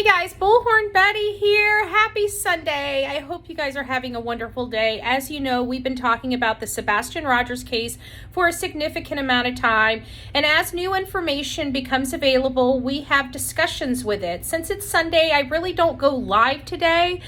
guys, Bullhorn Betty here. Happy Sunday. I hope you guys are having a wonderful day. As you know, we've been talking about the Sebastian Rogers case for a significant amount of time. And as new information becomes available, we have discussions with it. Since it's Sunday, I really don't go live today.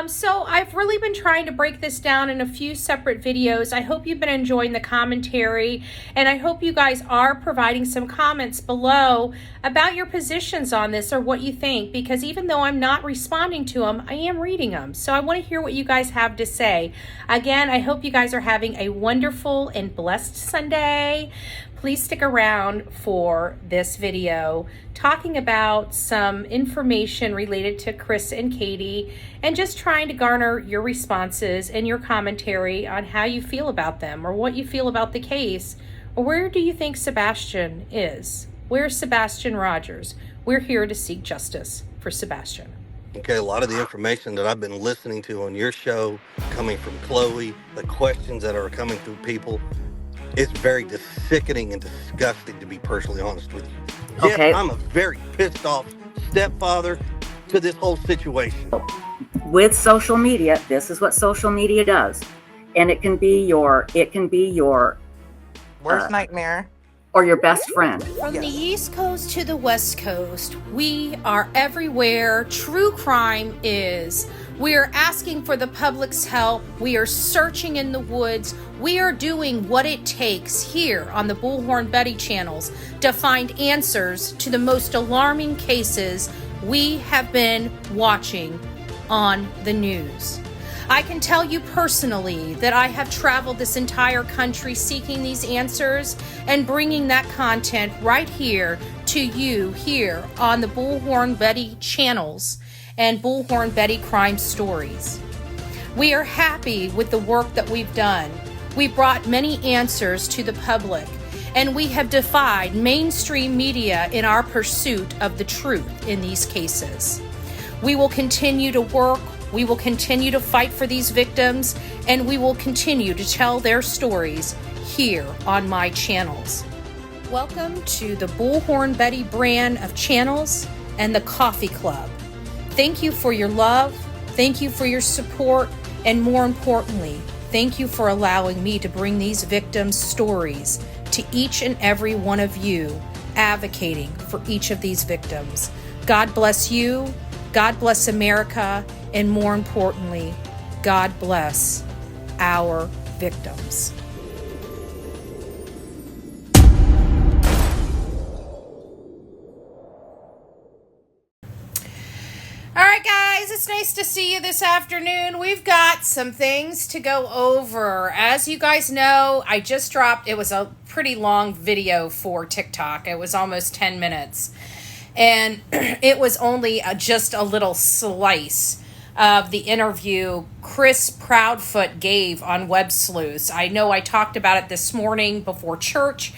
So I've really been trying to break this down in a few separate videos. I hope you've been enjoying the commentary, and I hope you guys are providing some comments below about your positions on this or what you think, because even though I'm not responding to them, I am reading them. So I want to hear what you guys have to say. Again, I hope you guys are having a wonderful and blessed Sunday. Please stick around for this video talking about some information related to Chris and Katie, and just trying to garner your responses and your commentary on how you feel about them, or what you feel about the case, or where do you think Sebastian is? Where's Sebastian Rogers? We're here to seek justice for Sebastian. Okay, a lot of the information that I've been listening to on your show, coming from Chloe, the questions that are coming through people, it's very sickening and disgusting, to be personally honest with you. Okay. Yes, I'm a very pissed off stepfather to this whole situation. With social media, this is what social media does. And it can be your worst nightmare. Or your best friend. From the East Coast to the West Coast, we are everywhere true crime is. We are asking for the public's help. We are searching in the woods. We are doing what it takes here on the Bullhorn Betty channels to find answers to the most alarming cases we have been watching on the news. I can tell you personally that I have traveled this entire country seeking these answers and bringing that content right here to you here on the Bullhorn Betty channels and Bullhorn Betty Crime Stories. We are happy with the work that we've done. We brought many answers to the public, and we have defied mainstream media in our pursuit of the truth in these cases. We will continue to work. We will continue to fight for these victims, and we will continue to tell their stories here on my channels. Welcome to the Bullhorn Betty brand of channels and the Coffee Club. Thank you for your love. Thank you for your support. And more importantly, thank you for allowing me to bring these victims' stories to each and every one of you, advocating for each of these victims. God bless you. God bless America. And more importantly, God bless our victims. All right, guys, it's nice to see you this afternoon. We've got some things to go over. As you guys know, I just dropped, it was a pretty long video for TikTok. It was almost 10 minutes. And it was only just a little slice of the interview Chris Proudfoot gave on Web Sleuths. I know I talked about it this morning before church.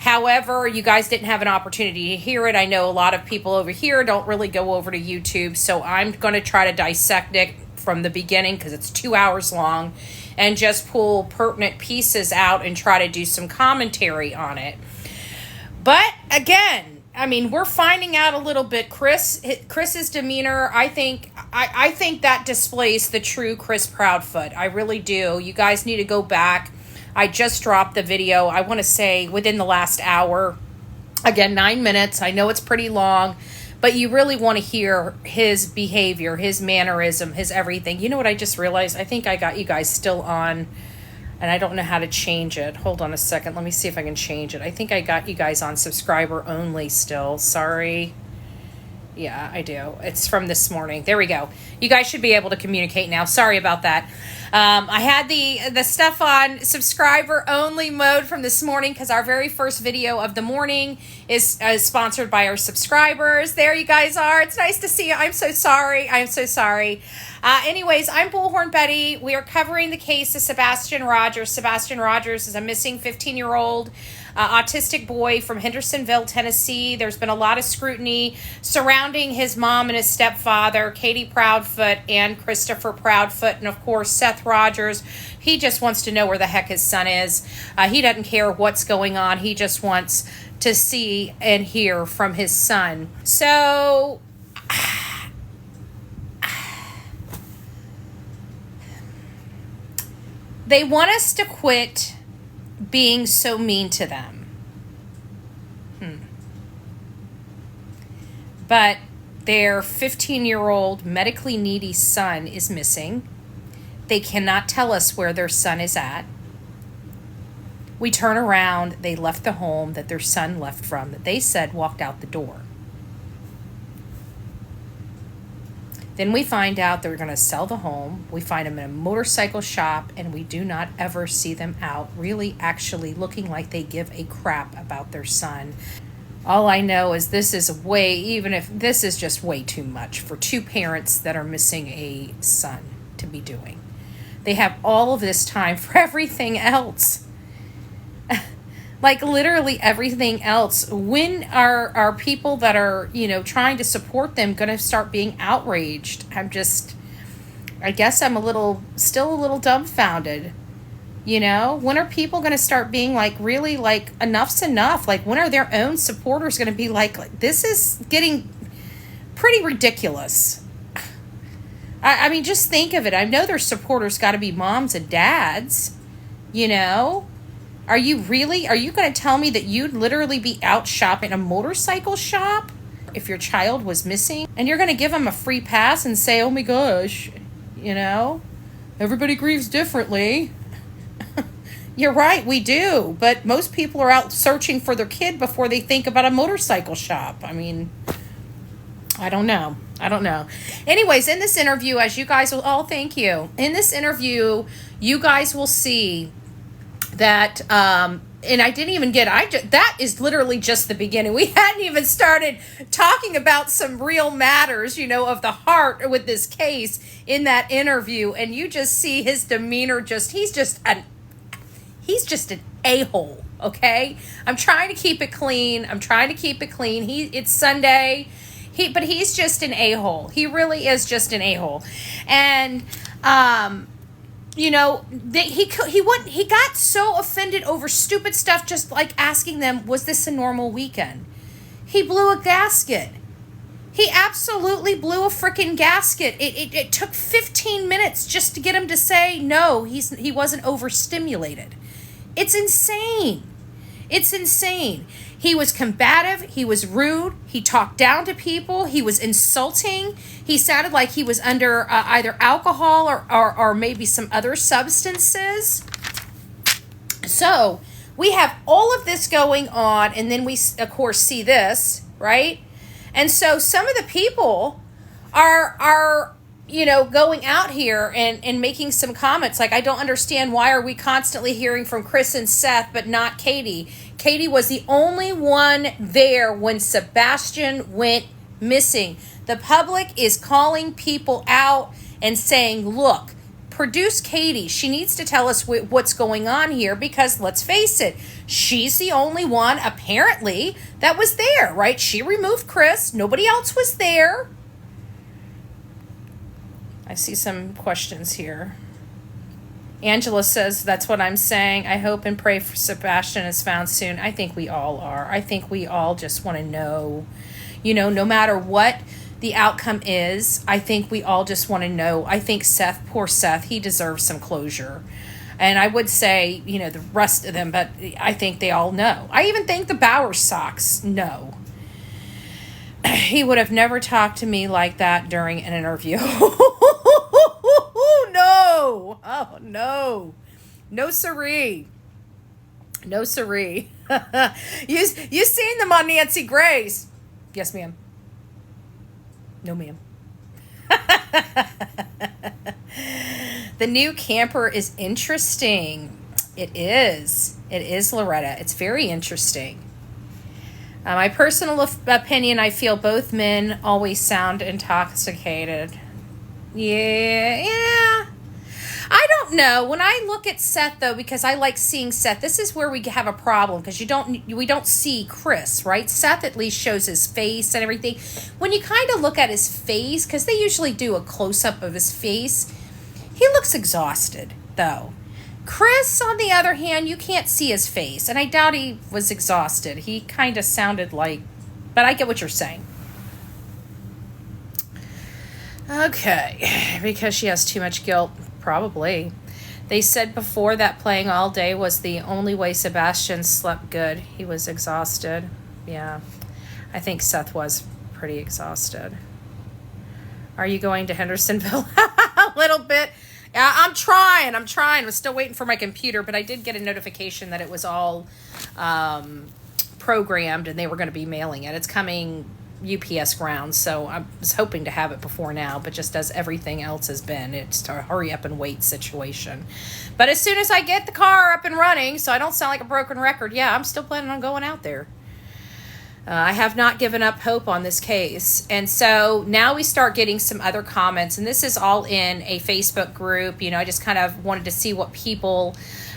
However, you guys didn't have an opportunity to hear it. I know a lot of people over here don't really go over to YouTube, so I'm going to try to dissect it from the beginning because it's 2 hours long, and just pull pertinent pieces out and try to do some commentary on it. But again, I mean, we're finding out a little bit. Chris's demeanor, I think that displays the true Chris Proudfoot. I really do. You guys need to go back. I just dropped the video, I want to say, within the last hour. Again, 9 minutes. I know it's pretty long, but you really want to hear his behavior, his mannerism, his everything. You know what I just realized? I think I got you guys still on, and I don't know how to change it. Hold on a second. Let me see if I can change it. I think I got you guys on subscriber only still. Sorry. Yeah, I do. It's from this morning. There we go. You guys should be able to communicate now. Sorry about that. I had the stuff on subscriber only mode from this morning because our very first video of the morning is sponsored by our subscribers. There you guys are. It's nice to see you. I'm so sorry. I'm so sorry. Anyways, I'm Bullhorn Betty. We are covering the case of Sebastian Rogers. Sebastian Rogers is a missing 15-year-old autistic boy from Hendersonville, Tennessee. There's been a lot of scrutiny surrounding his mom and his stepfather, Katie Proudfoot and Christopher Proudfoot, and of course Seth Rogers. He just wants to know where the heck his son is. He doesn't care what's going on. He just wants to see and hear from his son. So They want us to quit being so mean to them. But their 15-year-old medically needy son is missing. They cannot tell us where their son is at. We turn around, they left the home that their son left from, that they said walked out the door. Then we find out they're going to sell the home. We find them in a motorcycle shop, and we do not ever see them out really actually looking like they give a crap about their son. All I know is this is this is just way too much for two parents that are missing a son to be doing. They have all of this time for everything else. Like literally everything else. When are people that are, trying to support them going to start being outraged? I guess I'm still a little dumbfounded. When are people going to start being like, really, like, enough's enough? Like, when are their own supporters going to be like, this is getting pretty ridiculous? I mean, just think of it. I know their supporters got to be moms and dads, Are you going to tell me that you'd literally be out shopping a motorcycle shop if your child was missing? And you're going to give them a free pass and say, oh my gosh, everybody grieves differently. You're right, we do. But most people are out searching for their kid before they think about a motorcycle shop. I mean, I don't know. Anyways, in this interview, as you guys will, thank you. In this interview, you guys will see that, and I didn't even that is literally just the beginning. We hadn't even started talking about some real matters, of the heart with this case in that interview. And you just see his demeanor, he's just an a-hole, okay? I'm trying to keep it clean. It's Sunday. But he's just an a-hole. He really is just an a-hole. And, he got so offended over stupid stuff, just like asking them, was this a normal weekend? He blew a gasket. He absolutely blew a freaking gasket. It took 15 minutes just to get him to say, no, he wasn't overstimulated. It's insane. He was combative. He was rude. He talked down to people. He was insulting. He sounded like he was under either alcohol or maybe some other substances. So we have all of this going on, and then we, of course, see this, right? And so some of the people are going out here and making some comments like, I don't understand, why are we constantly hearing from Chris and Seth but not Katie? Katie was the only one there when Sebastian went missing. The public is calling people out and saying, look, produce Katie. She needs to tell us what's going on here, because let's face it, she's the only one apparently that was there, right? She removed Chris. Nobody else was there. I see some questions here. Angela says, that's what I'm saying. I hope and pray for Sebastian is found soon. I think we all are. I think we all just want to know, no matter what the outcome is, I think we all just want to know. I think poor Seth, he deserves some closure. And I would say, the rest of them, but I think they all know. I even think the Bauer Sox know. He would have never talked to me like that during an interview. No. Oh, no. No siree. No siree. You seen them on Nancy Grace? Yes, ma'am. No, ma'am. The new camper is interesting. It is. It is, Loretta. It's very interesting. My personal opinion, I feel both men always sound intoxicated. Yeah. I don't know. When I look at Seth, though, because I like seeing Seth, this is where we have a problem, because we don't see Chris, right? Seth at least shows his face and everything. When you kind of look at his face, because they usually do a close-up of his face, he looks exhausted, though. Chris, on the other hand, you can't see his face, and I doubt he was exhausted. He kind of sounded like, but I get what you're saying. Okay, because she has too much guilt, probably. They said before that playing all day was the only way Sebastian slept good. He was exhausted. Yeah, I think Seth was pretty exhausted. Are you going to Hendersonville? A little bit. Yeah, I'm trying. I'm still waiting for my computer, but I did get a notification that it was all programmed and they were going to be mailing it. It's coming UPS ground, so I was hoping to have it before now, but just as everything else has been, it's a hurry up and wait situation. But as soon as I get the car up and running, so I don't sound like a broken record, yeah, I'm still planning on going out there. I have not given up hope on this case. And so now we start getting some other comments, and this is all in a Facebook group. I just kind of wanted to see what people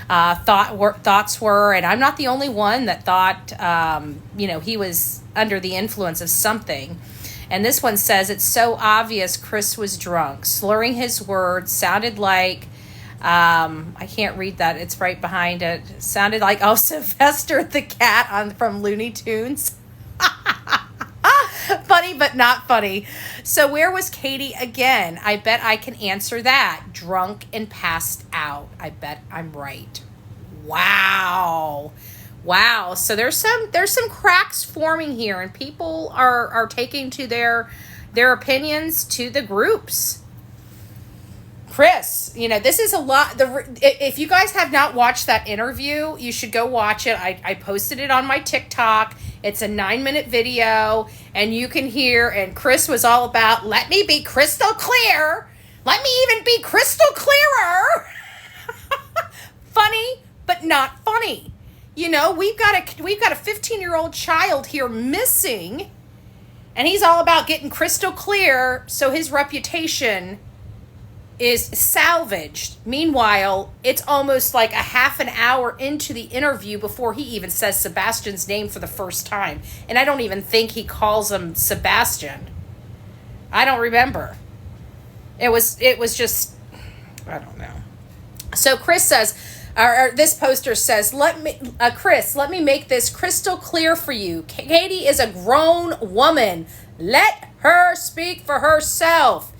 thoughts were, and I'm not the only one that thought, he was under the influence of something. And this one says, it's so obvious Chris was drunk, slurring his words, sounded like, I can't read that, it's right behind it, sounded like, Sylvester the cat from Looney Tunes. Funny, but not funny. So where was Katie again? I bet I can answer that. Drunk and passed out. I bet I'm right. Wow. So there's some cracks forming here, and people are taking to their opinions to the groups. Chris, this is a lot. If you guys have not watched that interview, you should go watch it. I posted it on my TikTok. It's a 9-minute video, and you can hear, and Chris was all about, let me be crystal clear. Let me even be crystal clearer. Funny, but not funny. We've got a 15-year-old child here missing, and he's all about getting crystal clear so his reputation is salvaged. Meanwhile, it's almost like a half an hour into the interview before he even says Sebastian's name for the first time. And I don't even think he calls him Sebastian. I don't remember. It was just, I don't know. So Chris says, or this poster says, Chris, let me make this crystal clear for you. Katie is a grown woman. Let her speak for herself.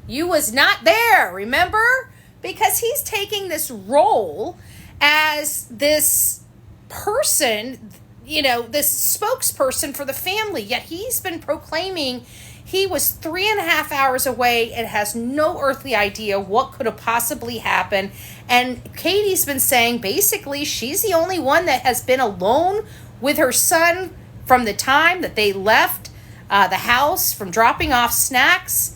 You was not there, remember? Because he's taking this role as this person, this spokesperson for the family. Yet he's been proclaiming he was 3.5 hours away and has no earthly idea what could have possibly happened. And Katie's been saying basically she's the only one that has been alone with her son from the time that they left the house from dropping off snacks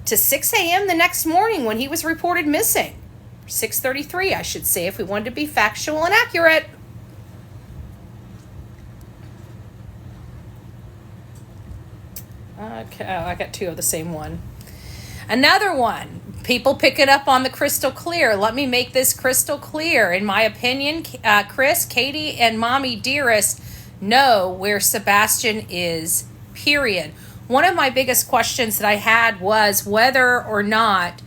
to 6 a.m. the next morning when he was reported missing. 6:33, I should say, if we wanted to be factual and accurate. Okay, I got two of the same one. Another one. People pick it up on the crystal clear. Let me make this crystal clear. In my opinion, Chris, Katie, and Mommy Dearest know where Sebastian is, period. One of my biggest questions that I had was whether or not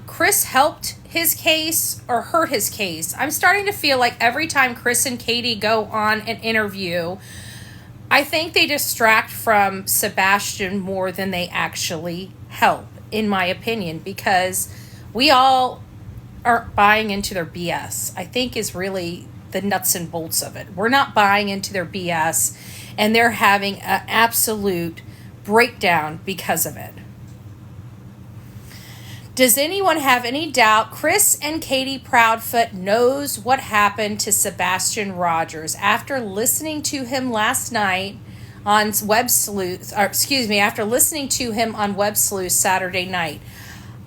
Chris helped his case or hurt his case. I'm starting to feel like every time Chris and Katie go on an interview, I think they distract from Sebastian more than they actually help, in my opinion, because we all aren't buying into their BS, I think is really the nuts and bolts of it. We're not buying into their BS, and they're having an absolute breakdown because of it. Does anyone have any doubt Chris and Katie Proudfoot knows what happened to Sebastian Rogers after listening to him last night on Web Sleuth, after listening to him on Web Sleuth Saturday night?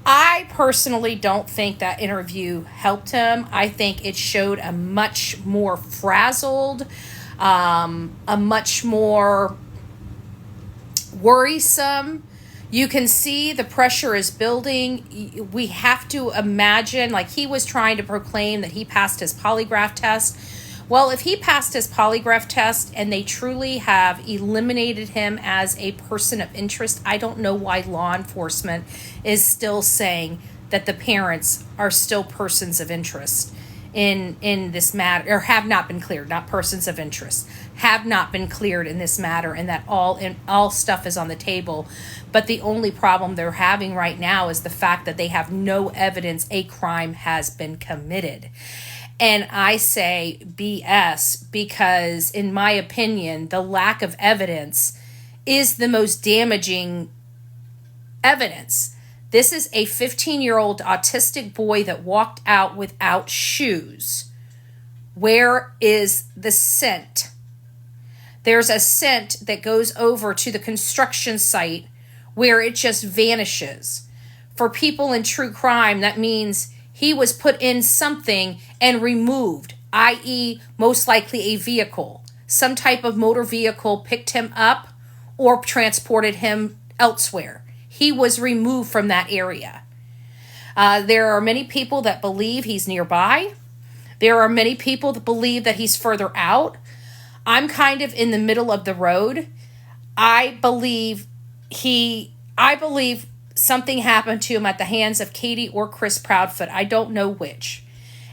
I personally don't think that interview helped him. I think it showed a much more frazzled, a much more worrisome. You can see the pressure is building. We have to imagine, like he was trying to proclaim that he passed his polygraph test. Well, if he passed his polygraph test and they truly have eliminated him as a person of interest, I don't know why law enforcement is still saying that the parents are still persons of interest. in this matter, or have not been cleared, not persons of interest, have not been cleared in this matter, and that all stuff is on the table. But the only problem they're having right now is the fact that they have no evidence a crime has been committed. And I say BS, because in my opinion, the lack of evidence is the most damaging evidence. This is a 15-year-old autistic boy that walked out without shoes. Where is the scent? There's a scent that goes over to the construction site where it just vanishes. For people in true crime, that means he was put in something and removed, i.e. most likely a vehicle. Some type of motor vehicle picked him up or transported him elsewhere. He was removed from that area. There are many people that believe he's nearby. There are many people that believe that he's further out. I'm kind of in the middle of the road. I believe something happened to him at the hands of Katie or Chris Proudfoot. I don't know which.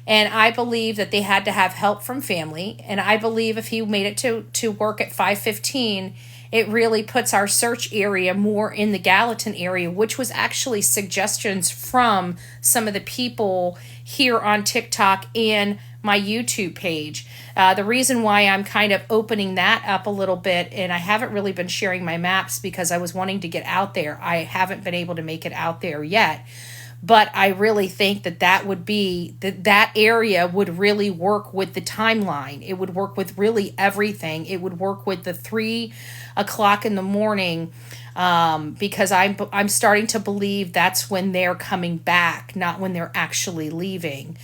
And I believe that they had to have help from family. And I believe if he made it to work at 5:15, it really puts our search area more in the Gallatin area, which was actually suggestions from some of the people here on TikTok and my YouTube page. The reason why I'm kind of opening that up a little bit, and I haven't really been sharing my maps because I was wanting to get out there. I haven't been able to make it out there yet. But I really think that area would really work with the timeline. It would work with really everything. It would work with the 3 o'clock in the morning, because I'm starting to believe that's when they're coming back, not when they're actually leaving.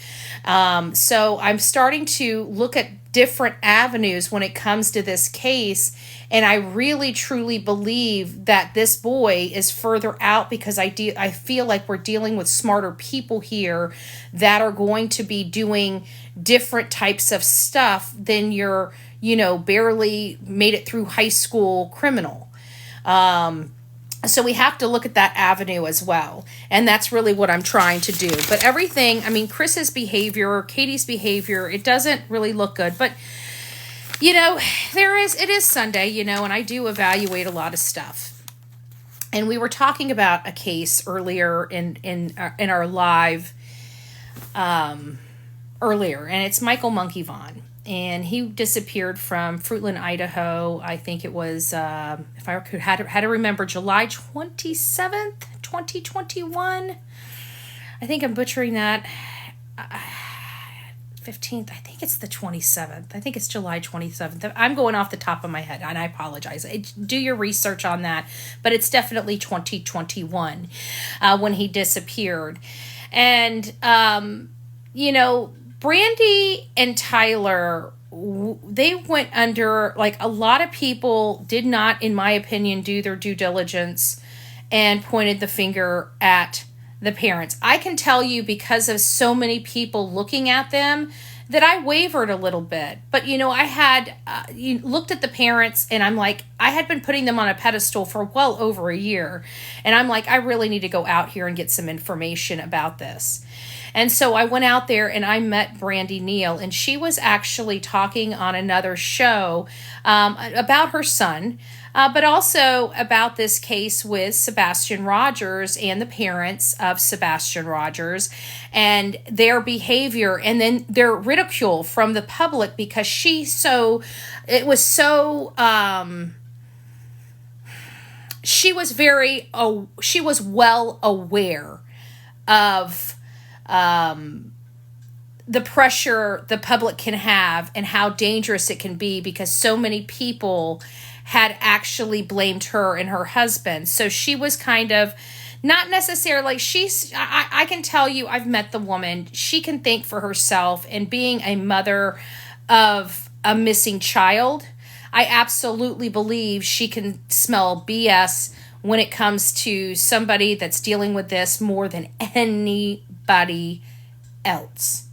So I'm starting to look at different avenues when it comes to this case. And I really, truly believe that this boy is further out, because I feel like we're dealing with smarter people here that are going to be doing different types of stuff than your, barely made it through high school criminal. So we have to look at that avenue as well. And that's really what I'm trying to do. But everything, Chris's behavior, Katie's behavior, it doesn't really look good. But, it is Sunday, and I do evaluate a lot of stuff. And we were talking about a case earlier in our live earlier. And it's Michael Monkey Vaughn. And he disappeared from Fruitland, Idaho. I think it was, if I had to remember, July 27th, 2021. I think I'm butchering that. 15th. I think it's the 27th. I think it's July 27th. I'm going off the top of my head, and I apologize. Do your research on that. But it's definitely 2021 when he disappeared. And, Brandy and Tyler, they went under, a lot of people did not, in my opinion, do their due diligence and pointed the finger at the parents. I can tell you, because of so many people looking at them, that I wavered a little bit. But, I had looked at the parents, and I'm like, I had been putting them on a pedestal for well over a year. And I'm like, I really need to go out here and get some information about this. And so I went out there and I met Brandy Neal, and she was actually talking on another show about her son, but also about this case with Sebastian Rogers and the parents of Sebastian Rogers and their behavior, and then their ridicule from the public, because she was well aware of the pressure the public can have and how dangerous it can be, because so many people had actually blamed her and her husband. So she was kind of not necessarily, I can tell you, I've met the woman. She can think for herself, and being a mother of a missing child, I absolutely believe she can smell BS when it comes to somebody that's dealing with this more than anybody else.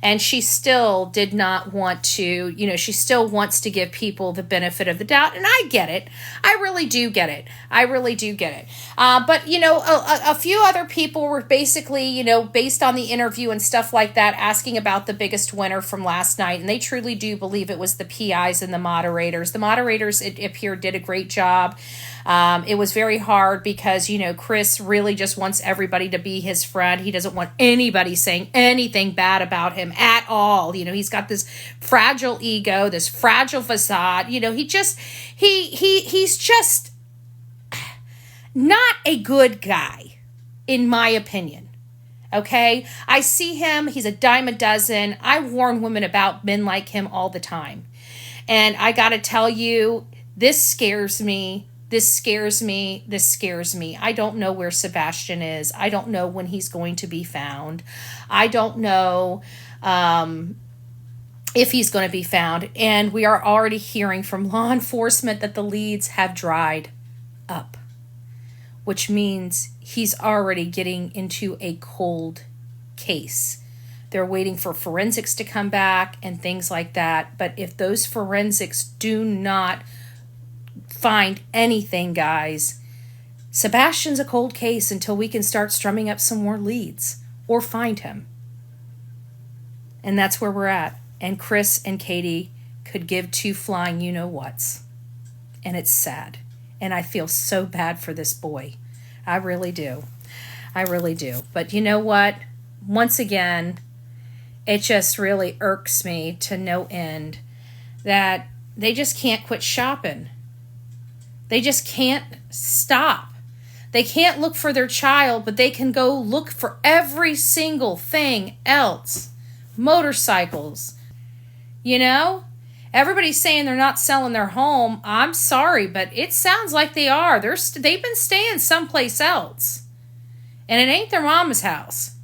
And she still did not want to, she still wants to give people the benefit of the doubt. And I get it. I really do get it. But, a few other people were basically, based on the interview and stuff like that, asking about the biggest winner from last night. And they truly do believe it was the PIs and the moderators. The moderators, it appeared, did a great job. It was very hard because, Chris really just wants everybody to be his friend. He doesn't want anybody saying anything bad about him at all. He's got this fragile ego, this fragile facade. He's just not a good guy, in my opinion. Okay? I see him. He's a dime a dozen. I warn women about men like him all the time. And I got to tell you, this scares me. This scares me. I don't know where Sebastian is. I don't know when he's going to be found. I don't know if he's going to be found. And we are already hearing from law enforcement that the leads have dried up, which means he's already getting into a cold case. They're waiting for forensics to come back and things like that. But if those forensics do not find anything, guys, Sebastian's a cold case until we can start strumming up some more leads or find him. And that's where we're at. And Chris and Katie could give two flying you-know-whats. And it's sad. And I feel so bad for this boy. I really do. But you know what? Once again, it just really irks me to no end that they just can't quit shopping. They just can't stop. They can't look for their child, but they can go look for every single thing else. Motorcycles. Everybody's saying they're not selling their home. I'm sorry, but it sounds like they are. They've been staying someplace else. And it ain't their mama's house.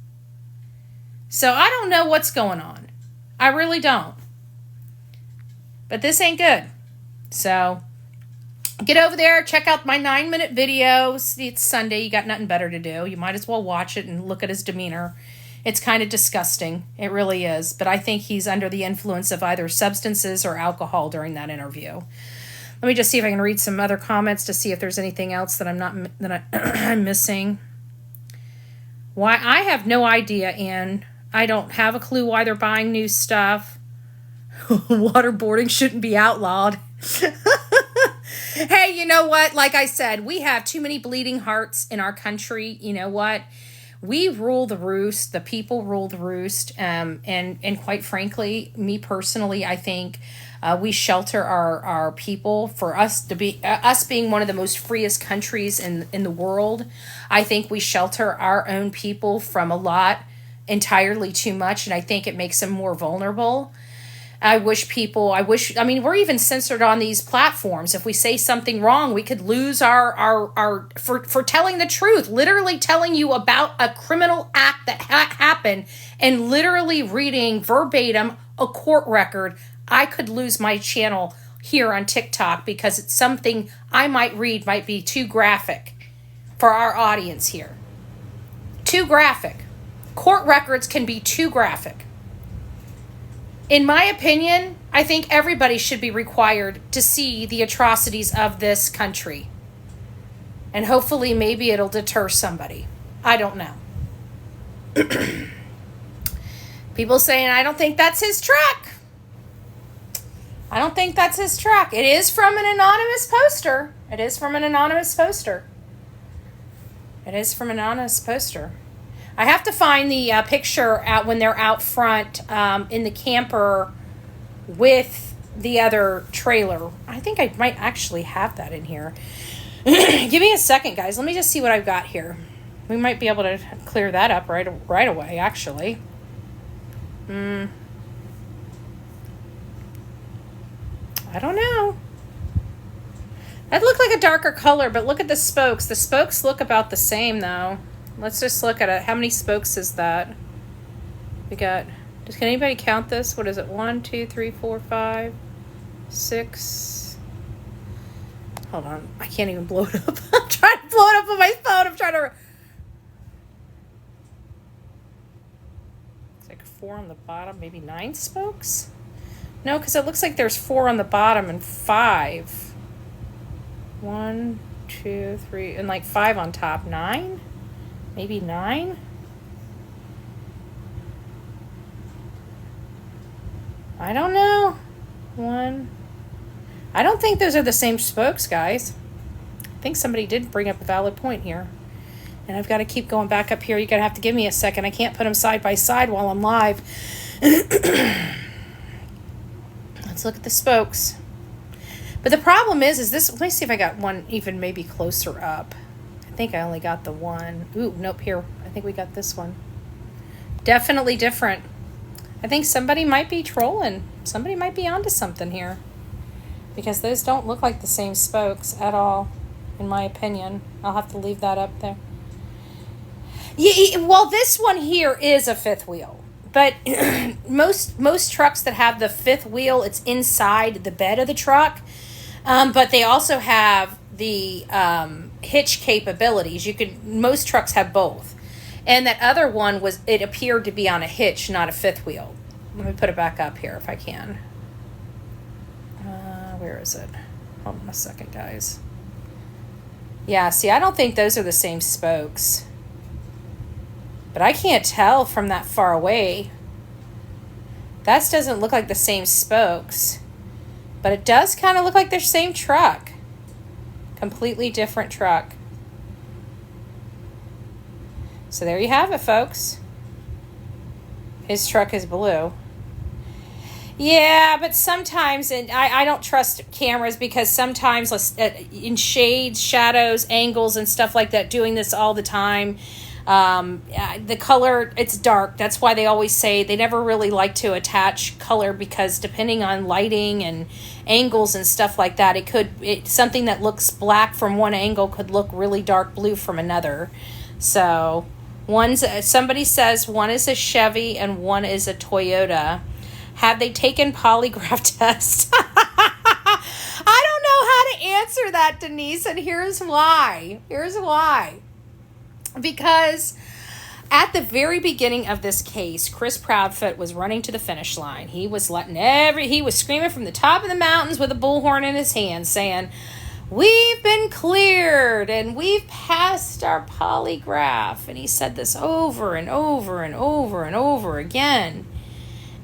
So I don't know what's going on. I really don't. But this ain't good. So get over there, check out my 9-minute videos. It's Sunday, you got nothing better to do. You might as well watch it and look at his demeanor. It's kind of disgusting. It really is. But I think he's under the influence of either substances or alcohol during that interview. Let me just see if I can read some other comments to see if there's anything else that I'm missing. Why? I have no idea, Ann. I don't have a clue why they're buying new stuff. Waterboarding shouldn't be outlawed. Hey, you know what? Like I said, we have too many bleeding hearts in our country. You know what? We rule the roost. The people rule the roost. And quite frankly, me personally, I think we shelter our people. For us to be us being one of the most freest countries in the world, I think we shelter our own people from a lot entirely too much, and I think it makes them more vulnerable. I mean, we're even censored on these platforms. If we say something wrong, we could lose our for telling the truth, literally telling you about a criminal act that happened and literally reading verbatim a court record. I could lose my channel here on TikTok because it's something I might read might be too graphic for our audience here. Too graphic. Court records can be too graphic. In my opinion, I think everybody should be required to see the atrocities of this country. And hopefully maybe it'll deter somebody. I don't know. People saying, I don't think that's his truck. I don't think that's his truck. It is from an anonymous poster. I have to find the picture out when they're out front in the camper with the other trailer. I think I might actually have that in here. Give me a second, guys. Let me just see what I've got here. We might be able to clear that up right away, actually. I don't know. That looked like a darker color, but look at the spokes. The spokes look about the same, though. Let's just look at it. How many spokes is that? We got... Can anybody count this? What is it? 1, 2, 3, 4, 5, 6... Hold on. I can't even blow it up. I'm trying to blow it up on my phone. I'm trying to... It's like 4 on the bottom, maybe 9 spokes? No, because it looks like there's 4 on the bottom and 5. 1, 2, 3, and like 5 on top. 9? Maybe 9? I don't know. 1. I don't think those are the same spokes, guys. I think somebody did bring up a valid point here. And I've got to keep going back up here. You're going to have to give me a second. I can't put them side by side while I'm live. Let's look at the spokes. But the problem is this, let me see if I got one even maybe closer up. I think I only got the one. Ooh, nope, here. I think we got this one. Definitely different. I think somebody might be trolling. Somebody might be onto something here. Because those don't look like the same spokes at all, in my opinion. I'll have to leave that up there. Yeah, well, this one here is a fifth wheel. But most trucks that have the fifth wheel, it's inside the bed of the truck. But they also have the hitch capabilities. Most trucks have both. And that other one it appeared to be on a hitch, not a fifth wheel. Let me put it back up here if I can. Where is it? Hold on a second, guys. Yeah, see, I don't think those are the same spokes. But I can't tell from that far away. That doesn't look like the same spokes. But it does kind of look like they're same truck. Completely different truck. So there you have it, folks. His truck is blue. Yeah, but sometimes, and I don't trust cameras because sometimes in shades, shadows, angles, and stuff like that, doing this all the time, the color, it's dark. That's why they always say they never really like to attach color because depending on lighting and angles and stuff like that, something that looks black from one angle could look really dark blue from another. So somebody says one is a Chevy and one is a Toyota. Have they taken polygraph tests? I don't know how to answer that, Denise, and here's why. Because at the very beginning of this case, Chris Proudfoot was running to the finish line. He was he was screaming from the top of the mountains with a bullhorn in his hand saying, "We've been cleared and we've passed our polygraph." And he said this over and over and over and over again.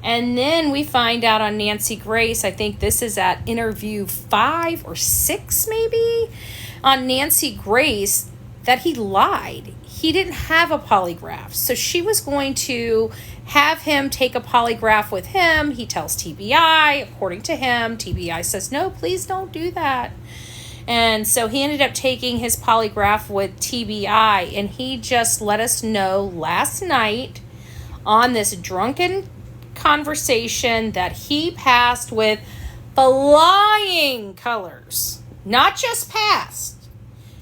And then we find out on Nancy Grace, I think this is at interview 5 or 6 maybe, on Nancy Grace, that he lied. He didn't have a polygraph. So she was going to have him take a polygraph with him. He tells TBI, according to him, TBI says, "No, please don't do that." And so he ended up taking his polygraph with TBI, and he just let us know last night on this drunken conversation that he passed with flying colors. Not just passed.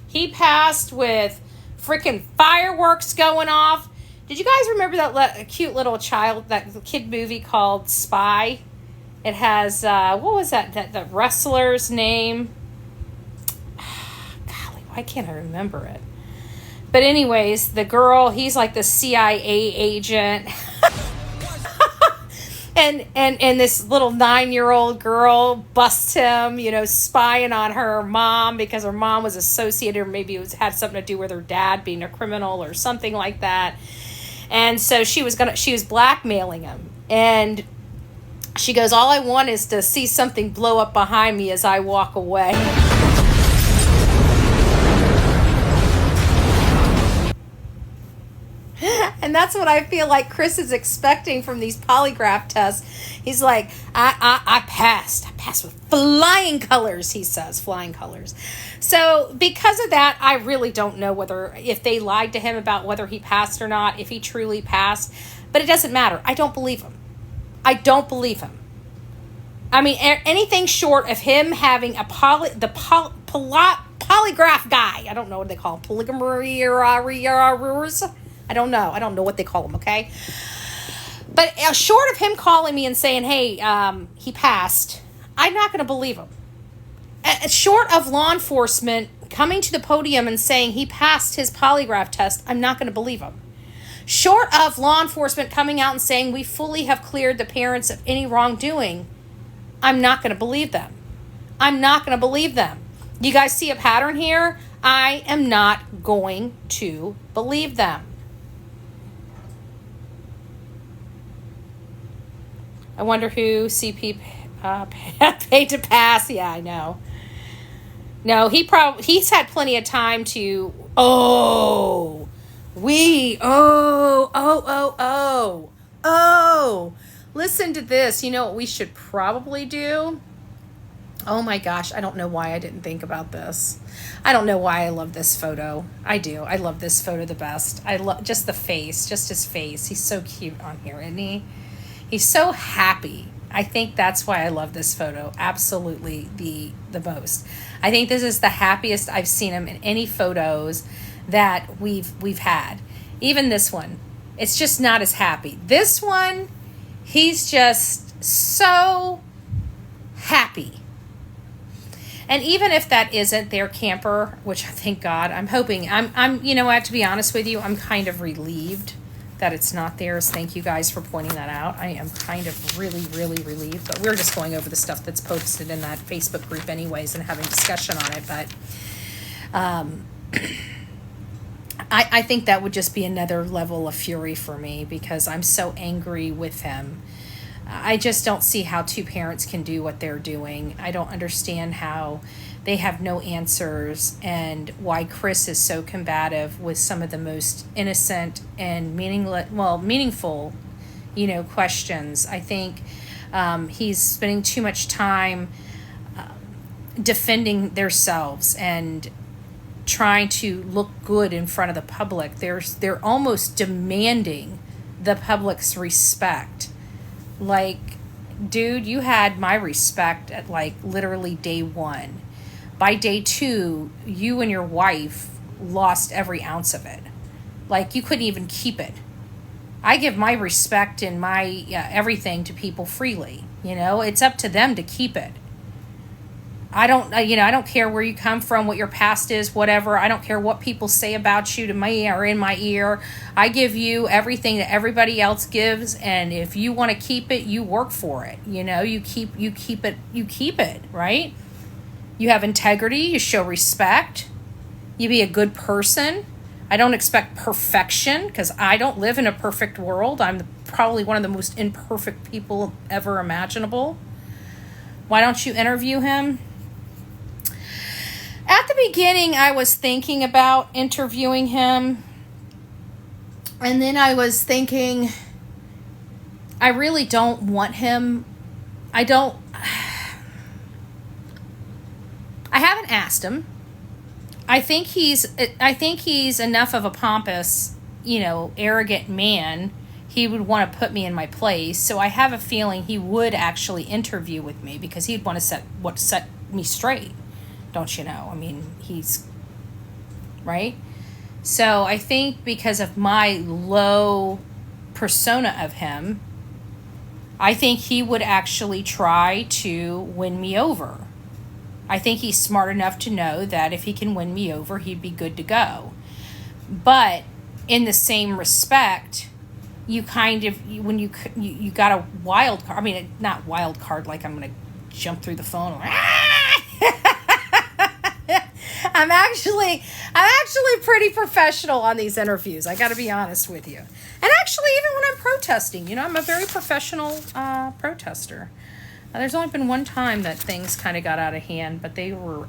He passed with freaking fireworks going off. Did you guys remember that cute little that kid movie called Spy? It has, what was that wrestler's name? Golly, why can't I remember it? But anyways, the girl, he's like the CIA agent. And this little 9-year-old girl busts him, spying on her mom because her mom was associated, or maybe had something to do with her dad being a criminal or something like that. And so she was blackmailing him. And she goes, "All I want is to see something blow up behind me as I walk away." And that's what I feel like Chris is expecting from these polygraph tests. He's like, I passed with flying colors, he says, flying colors. So because of that, I really don't know if they lied to him about whether he passed or not, if he truly passed. But it doesn't matter. I don't believe him. I mean, anything short of him having polygraph guy. I don't know what they call him. Polygamy. I don't know what they call him, okay? But short of him calling me and saying, "Hey, he passed," I'm not going to believe him. Short of law enforcement coming to the podium and saying he passed his polygraph test, I'm not going to believe him. Short of law enforcement coming out and saying we fully have cleared the parents of any wrongdoing, I'm not going to believe them. I'm not going to believe them. You guys see a pattern here? I am not going to believe them. I wonder who CP paid to pass. Yeah, I know. No, he's had plenty of time to. Listen to this. You know what we should probably do? Oh my gosh, I don't know why I didn't think about this. I don't know why I love this photo. I do. I love this photo the best. I love just the face, just his face. He's so cute on here, isn't he? He's so happy. I think that's why I love this photo absolutely the most. I think this is the happiest I've seen him in any photos that we've had. Even this one. It's just not as happy. This one, he's just so happy. And even if that isn't their camper, which thank God, I'm hoping, I'm you know what, to be honest with you, I'm kind of relieved that it's not theirs. Thank you guys for pointing that out. I am kind of really, really relieved, but we're just going over the stuff that's posted in that Facebook group anyways and having discussion on it. But I think that would just be another level of fury for me because I'm so angry with him. I just don't see how two parents can do what they're doing. I don't understand how they have no answers and why Chris is so combative with some of the most innocent and meaningful, questions. I think he's spending too much time defending themselves and trying to look good in front of the public. They're almost demanding the public's respect. Like, dude, you had my respect at literally day 1. By day 2, you and your wife lost every ounce of it. You couldn't even keep it. I give my respect and my everything to people freely. It's up to them to keep it. I don't care where you come from, what your past is, whatever. I don't care what people say about you to me or in my ear. I give you everything that everybody else gives, and if you want to keep it, you work for it. You keep it, right? You have integrity, you show respect, you be a good person. I don't expect perfection because I don't live in a perfect world. I'm probably one of the most imperfect people ever imaginable. Why don't you interview him? At the beginning, I was thinking about interviewing him. And then I was thinking, I really don't want him. I haven't asked him. I think he's enough of a pompous, arrogant man. He would want to put me in my place. So I have a feeling he would actually interview with me because he'd want to set me straight. Don't you know? I mean, he's right. So I think because of my low persona of him, I think he would actually try to win me over. I think he's smart enough to know that if he can win me over, he'd be good to go. But in the same respect, you kind of, when you got a wild card, I mean, not wild card like I'm going to jump through the phone. I'm actually pretty professional on these interviews. I got to be honest with you. And actually, even when I'm protesting, I'm a very professional protester. There's only been one time that things kind of got out of hand, but they were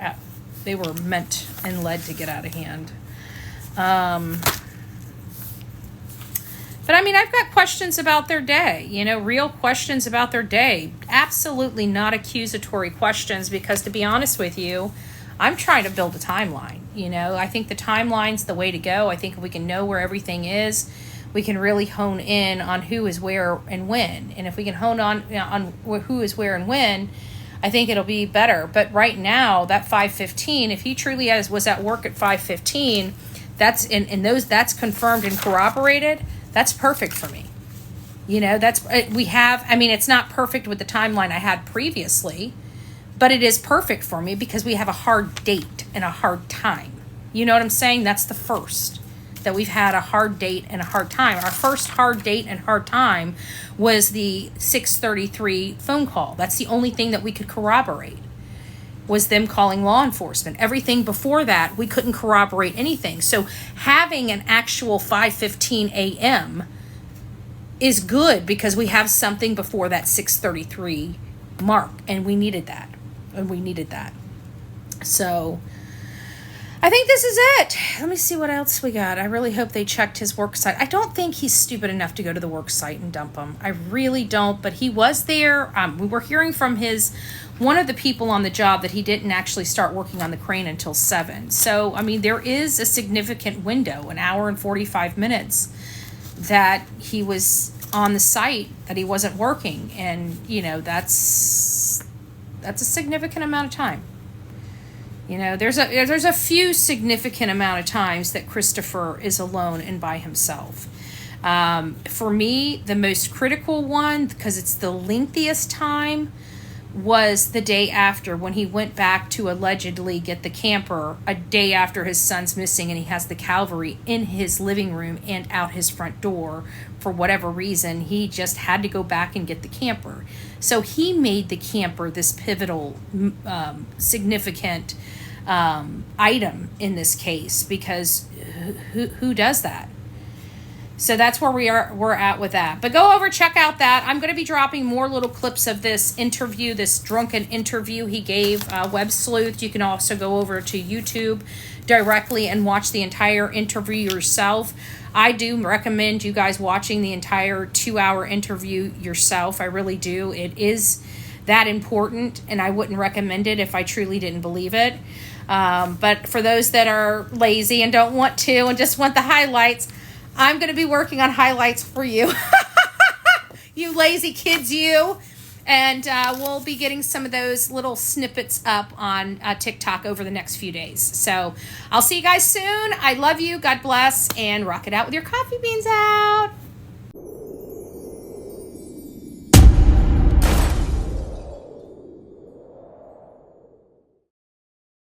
meant and led to get out of hand. But I mean, I've got questions about their day, real questions about their day. Absolutely not accusatory questions because, to be honest with you, I'm trying to build a timeline. I think the timeline's the way to go. I think if we can know where everything is, we can really hone in on who is where and when. And if we can hone on who is where and when, I think it'll be better. But right now, that 5:15, if he truly was at work at 5:15, that's confirmed and corroborated. That's perfect for me. It's not perfect with the timeline I had previously, but it is perfect for me because we have a hard date and a hard time. You know what I'm saying? That's the first. that we've had a hard date and a hard time. Our first hard date and hard time was the 6:33 phone call. That's the only thing that we could corroborate, was them calling law enforcement. Everything before that, we couldn't corroborate anything. So having an actual 5:15 a.m. is good, because we have something before that 6:33 mark, and we needed that. So I think this is it. Let me see what else we got. I really hope they checked his work site. I don't think he's stupid enough to go to the work site and dump him. I really don't, but he was there. We were hearing from one of the people on the job that he didn't actually start working on the crane until 7. So, I mean, there is a significant window, an hour and 45 minutes, that he was on the site, that he wasn't working. And, you know, that's a significant amount of time. You know, there's a few significant amount of times that Christopher is alone and by himself. For me, the most critical one, because it's the lengthiest time, was the day after, when he went back to allegedly get the camper a day after his son's missing, and he has the Calvary in his living room and out his front door. For whatever reason, he just had to go back and get the camper. So he made the camper this pivotal, significant item in this case, because who does that? So that's where we're at with that. But go over, check out that. I'm going to be dropping more little clips of this interview, this drunken interview he gave Web Sleuth. You can also go over to YouTube directly and watch the entire interview yourself. I do recommend you guys watching the entire 2-hour interview yourself. I really do. It is that important, and I wouldn't recommend it if I truly didn't believe it. But for those that are lazy and don't want to and just want the highlights, I'm going to be working on highlights for you. You lazy kids, you. And we'll be getting some of those little snippets up on TikTok over the next few days. So I'll see you guys soon. I love you. God bless. And rock it out with your coffee beans out.